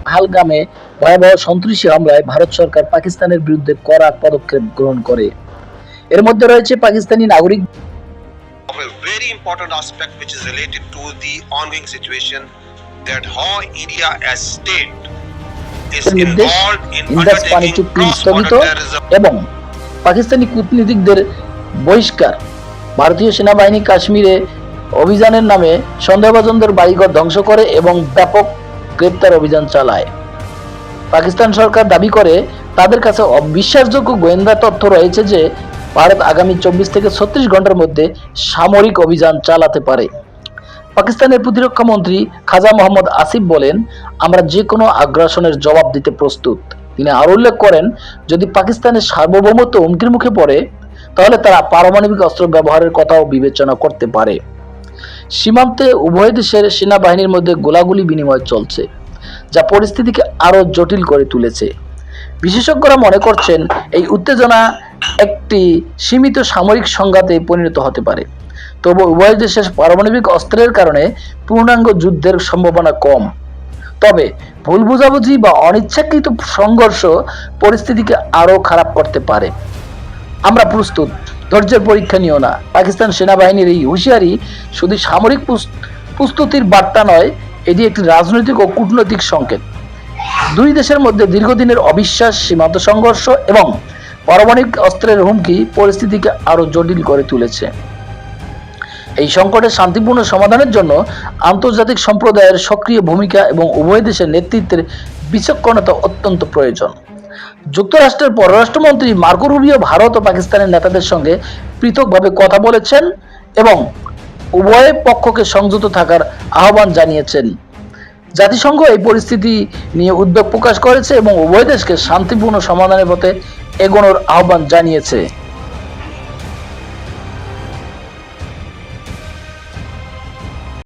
পাহালগামে ভয়াবহ সন্ত্রাসী হামলায় ভারত সরকার পাকিস্তানের বিরুদ্ধে কড়া পদক্ষেপ গ্রহণ করে। এর মধ্যে রয়েছে পাকিস্তানি নাগরিক of a very important aspect which is related to the ongoing situation, that how India as state is নির্দেশ, involved in ইন্দাস পানি undertaking চুক্তি cross-border স্থগিত terrorism. এবং পাকিস্তানি কূটনীতিকদের বহিষ্কার। ভারতীয় সেনাবাহিনী কাশ্মীরে অভিযানের নামে সন্দেহভাজনদের বাড়িঘর ধ্বংস করে এবং ব্যাপক গ্রেপ্তার অভিযান চালায়। পাকিস্তান সরকার দাবি করে তাদের কাছে অবিশ্বাসযোগ্য গোয়েন্দা তথ্য রয়েছে যে ভারত আগামী 24 থেকে 36 ঘন্টার মধ্যে সামরিক অভিযান চালাতে পারে। পাকিস্তানের প্রতিরক্ষা মন্ত্রী খাজা মোহাম্মদ আসিফ বলেন, আমরা যে কোনো আগ্রাসনের জবাব দিতে প্রস্তুত। তিনি আরো উল্লেখ করেন, যদি পাকিস্তানের সার্বভৌমত্ব হুমকির মুখে পড়ে তাহলে তারা পারমাণবিক অস্ত্র ব্যবহারের কথাও বিবেচনা করতে পারে। সীমান্তে উভয় দেশের সেনাবাহিনীর মধ্যে গোলাগুলি বিনিময় চলছে, যা পরিস্থিতিকে আরো জটিল করে তুলেছে। বিশেষজ্ঞরা মনে করছেন এই উত্তেজনা একটি সীমিত সামরিক সংঘাতে পরিণত হতে পারে, তবে উভয় দেশের পারমাণবিক অস্ত্রের কারণে পূর্ণাঙ্গ যুদ্ধের সম্ভাবনা কম। তবে ভুল বোঝাবুঝি বা অনিচ্ছাকৃত সংঘর্ষ পরিস্থিতিকে আরো খারাপ করতে পারে। আমরা প্রস্তুত, ধৈর্যের পরীক্ষা নিও না। পাকিস্তান সেনাবাহিনীর এই হুঁশিয়ারি শুধু সামরিক প্রস্তুতির বার্তা নয়, এটি একটি রাজনৈতিক ও কূটনৈতিক সংকেত। দুই দেশের মধ্যে দীর্ঘদিনের অবিশ্বাস, সীমান্ত সংঘর্ষ এবং পারমাণবিক অস্ত্রের হুমকি পরিস্থিতিকে আরো জটিল করে তুলেছে। এই সংকটের শান্তিপূর্ণ সমাধানের জন্য আন্তর্জাতিক সম্প্রদায়ের সক্রিয় ভূমিকা এবং উভয় দেশের নেতৃত্বের বিচক্ষণতা অত্যন্ত প্রয়োজন। যুক্তরাষ্ট্রের পররাষ্ট্রমন্ত্রী মার্কো রুবিও ভারত ও পাকিস্তানের নেতাদের সঙ্গে পৃথকভাবে কথা বলেছেন এবং উভয় পক্ষকে সংযত থাকার আহ্বান জানিয়েছেন। জাতিসংঘ এই পরিস্থিতি নিয়ে উদ্বেগ প্রকাশ করেছে এবং উভয় দেশকে শান্তিপূর্ণ সমাধানের পথে এগোনোর আহ্বান জানিয়েছে।